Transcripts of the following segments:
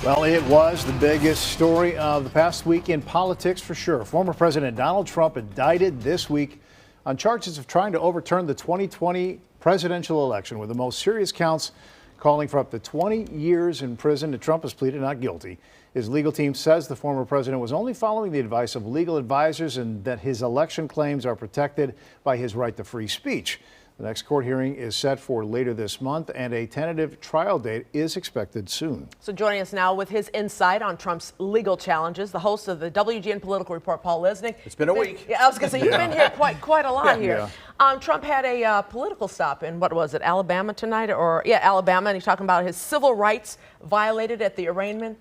Well, it was the biggest story of the past week in politics for sure. Former President Donald Trump indicted this week on charges of trying to overturn the 2020 presidential election, with the most serious counts calling for up to 20 years in prison. Trump has pleaded not guilty. His legal team says the former president was only following the advice of legal advisors and that his election claims are protected by his right to free speech. The next court hearing is set for later this month, and a tentative trial date is expected soon. So joining us now with his insight on Trump's legal challenges, the host of the WGN Political Report, Paul Lisnek. It's been a week. Yeah, I was going to say, you've been here quite a lot here. Yeah. Trump had a political stop in, what was it, Alabama tonight? Alabama, and he's talking about his civil rights violated at the arraignment.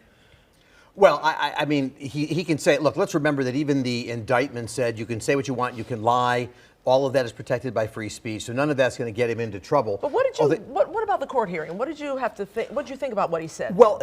Well, I mean, he can say, look, let's remember that even the indictment said you can say what you want, you can lie. All of that is protected by free speech, so none of that's going to get him into trouble. But what did you? What about the court hearing? What did you have to think? What did you think about what he said? Well,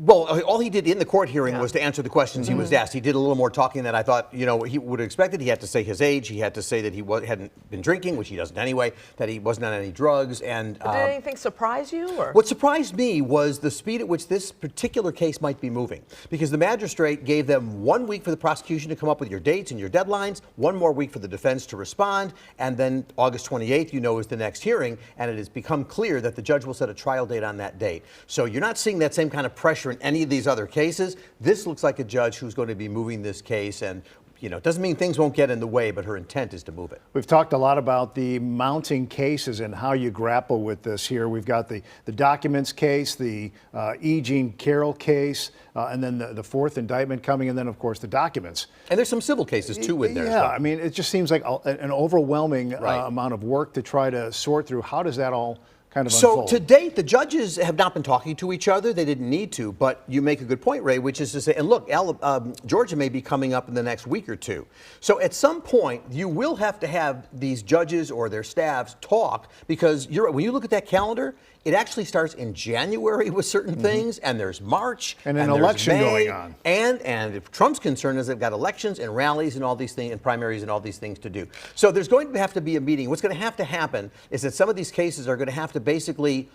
all he did in the court hearing was to answer the questions he was asked. He did a little more talking than I thought, he would have expected. He had to say his age. He had to say that he hadn't been drinking, which he doesn't anyway. That he wasn't on any drugs. And did anything surprise you? Or? What surprised me was the speed at which this particular case might be moving, because the magistrate gave them 1 week for the prosecution to come up with your dates and your deadlines, 1 more week for the defense to respond, and then August 28th, is the next hearing, and it has become clear that the judge will set a trial date on that date. So you're not seeing that same kind of pressure in any of these other cases. This looks like a judge who's going to be moving this case, and it doesn't mean things won't get in the way, but her intent is to move it. We've talked a lot about the mounting cases and how you grapple with this here. We've got the documents case, the E. Jean Carroll case, and then the fourth indictment coming, and then, of course, the documents. And there's some civil cases, too, in there. Yeah, I mean, it just seems like an overwhelming amount of work to try to sort through. How does that all kind of unfold? So to date, the judges have not been talking to each other. They didn't need to, but you make a good point, Ray, which is to say, and look, Georgia may be coming up in the next week or two. So at some point, you will have to have these judges or their staffs talk, because when you look at that calendar, it actually starts in January with certain things, and there's March, and an election May, going on. And if Trump's concern is they've got elections and rallies and all these things, and primaries and all these things to do. So there's going to have to be a meeting. What's going to have to happen is that some of these cases are going to have to basically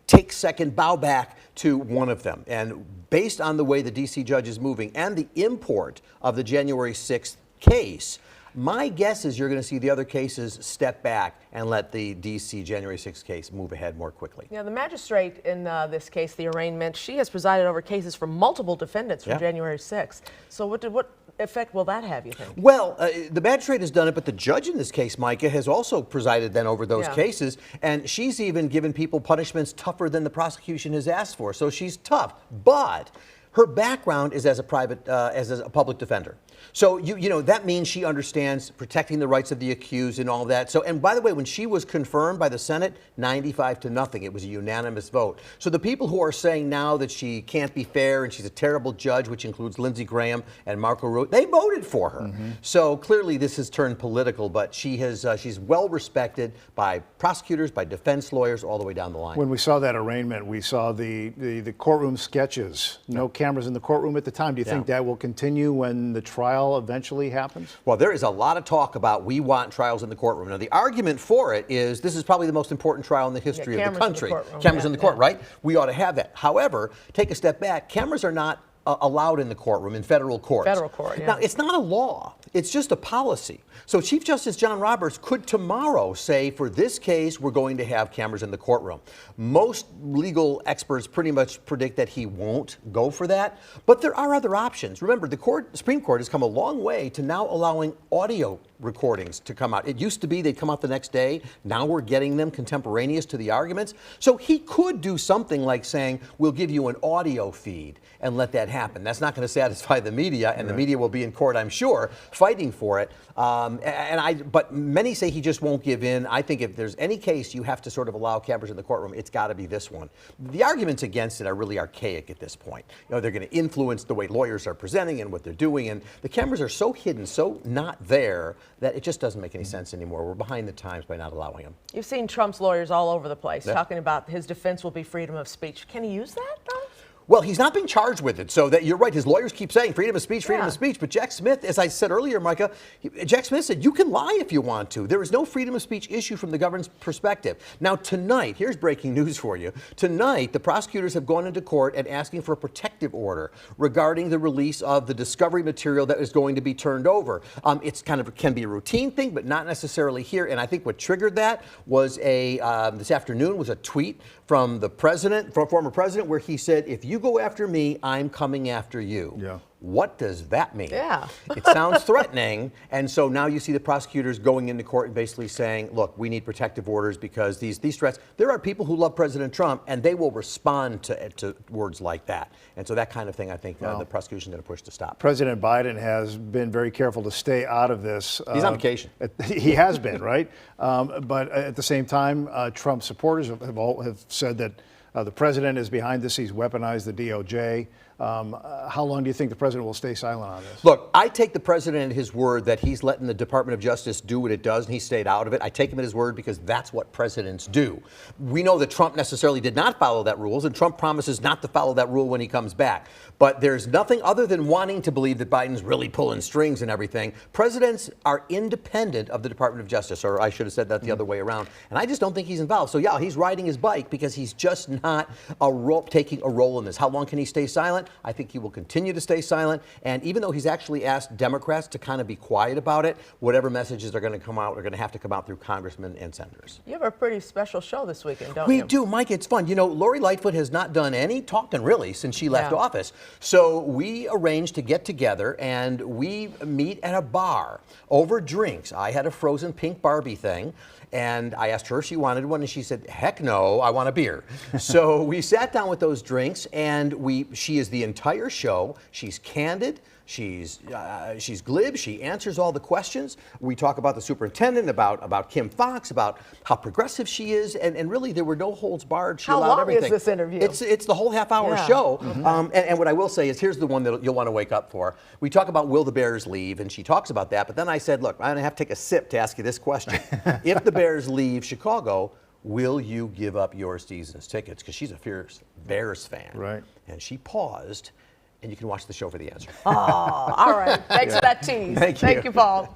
take second, bow back to one of them. And based on the way the D.C. judge is moving and the import of the January 6th case, my guess is you're going to see the other cases step back and let the D.C. January 6th case move ahead more quickly. Yeah, the magistrate in this case, the arraignment, she has presided over cases from multiple defendants from January 6th. So what effect will that have, you think? Well, the magistrate has done it, but the judge in this case, Micah, has also presided then over those cases, and she's even given people punishments tougher than the prosecution has asked for. So she's tough, but her background is as a public defender. So that means she understands protecting the rights of the accused and all that. So, and by the way, when she was confirmed by the Senate, 95-0, it was a unanimous vote. So the people who are saying now that she can't be fair and she's a terrible judge, which includes Lindsey Graham and Marco Rubio, they voted for her. So clearly this has turned political, but she's well respected by prosecutors, by defense lawyers, all the way down the line. When we saw that arraignment, we saw the courtroom sketches. No cameras in the courtroom at the time. Do you think that will continue when the trial eventually happens? Well, there is a lot of talk about we want trials in the courtroom. Now, the argument for it is this is probably the most important trial in the history of the country. Cameras in the court, right? We ought to have that. However, take a step back. Cameras are not allowed in the courtroom, in federal courts. Federal court, Now, it's not a law. It's just a policy. So Chief Justice John Roberts could tomorrow say, for this case, we're going to have cameras in the courtroom. Most legal experts pretty much predict that he won't go for that. But there are other options. Remember, the Supreme Court has come a long way to now allowing audio recordings to come out. It used to be they'd come out the next day. Now we're getting them contemporaneous to the arguments. So he could do something like saying, we'll give you an audio feed and let that happen. That's not going to satisfy the media, and the media will be in court, I'm sure, fighting for it. But many say he just won't give in. I think if there's any case you have to sort of allow cameras in the courtroom, it's got to be this one. The arguments against it are really archaic at this point. They're going to influence the way lawyers are presenting and what they're doing, and the cameras are so hidden, so not there, that it just doesn't make any sense anymore. We're behind the times by not allowing them. You've seen Trump's lawyers all over the place talking about his defense will be freedom of speech. Can he use that, though? Well, he's not being charged with it, so that you're right. His lawyers keep saying freedom of speech, freedom Yeah. of speech. But Jack Smith, as I said earlier, Micah, Jack Smith said you can lie if you want to. There is no freedom of speech issue from the government's perspective. Now, tonight, here's breaking news for you. Tonight, the prosecutors have gone into court and asking for a protective order regarding the release of the discovery material that is going to be turned over. It's kind of can be a routine thing, but not necessarily here. And I think what triggered that was this afternoon was a tweet from the president, from former president, where he said, "If you go after me, I'm coming after you." Yeah. What does that mean? Yeah. It sounds threatening. And so now you see the prosecutors going into court and basically saying, look, we need protective orders because these threats, there are people who love President Trump and they will respond to words like that. And so that kind of thing, I think the prosecution is going to push to stop. President Biden has been very careful to stay out of this. He's on vacation. He has been, right? But at the same time, Trump supporters have said that the president is behind this. He's weaponized the DOJ. How long do you think the president will stay silent on this? Look, I take the president at his word that he's letting the Department of Justice do what it does and he stayed out of it. I take him at his word because that's what presidents do. We know that Trump necessarily did not follow that rules, and Trump promises not to follow that rule when he comes back. But there's nothing other than wanting to believe that Biden's really pulling strings and everything. Presidents are independent of the Department of Justice, or I should have said that the other way around. And I just don't think he's involved. So yeah, he's riding his bike because he's just not taking a role in this. How long can he stay silent? I think he will continue to stay silent. And even though he's actually asked Democrats to kind of be quiet about it, whatever messages are going to come out are going to have to come out through congressmen and senators. You have a pretty special show this weekend, don't We you? do, Mike. It's fun. You know, Lori Lightfoot has not done any talking really since she left Yeah. office. So we arranged to get together and we meet at a bar over drinks. I had a frozen pink Barbie thing. And I asked her if she wanted one, and she said, heck no, I want a beer. So we sat down with those drinks, and she is the entire show. She's candid. She's glib. She answers all the questions. We talk about the superintendent, about Kim Foxx, about how progressive she is, and really there were no holds barred. She How allowed long everything. is this interview? It's the whole half-hour Yeah. show. And what I will say is, here's the one that you'll want to wake up for. We talk about will the Bears leave, and she talks about that. But then I said, look, I'm going to have to take a sip to ask you this question. If the Bears leave Chicago, will you give up your season's tickets? Because she's a fierce Bears fan. Right. And she paused, and you can watch the show for the answer. Oh, all right. Thanks for that tease. Thank you. Thank you, Paul.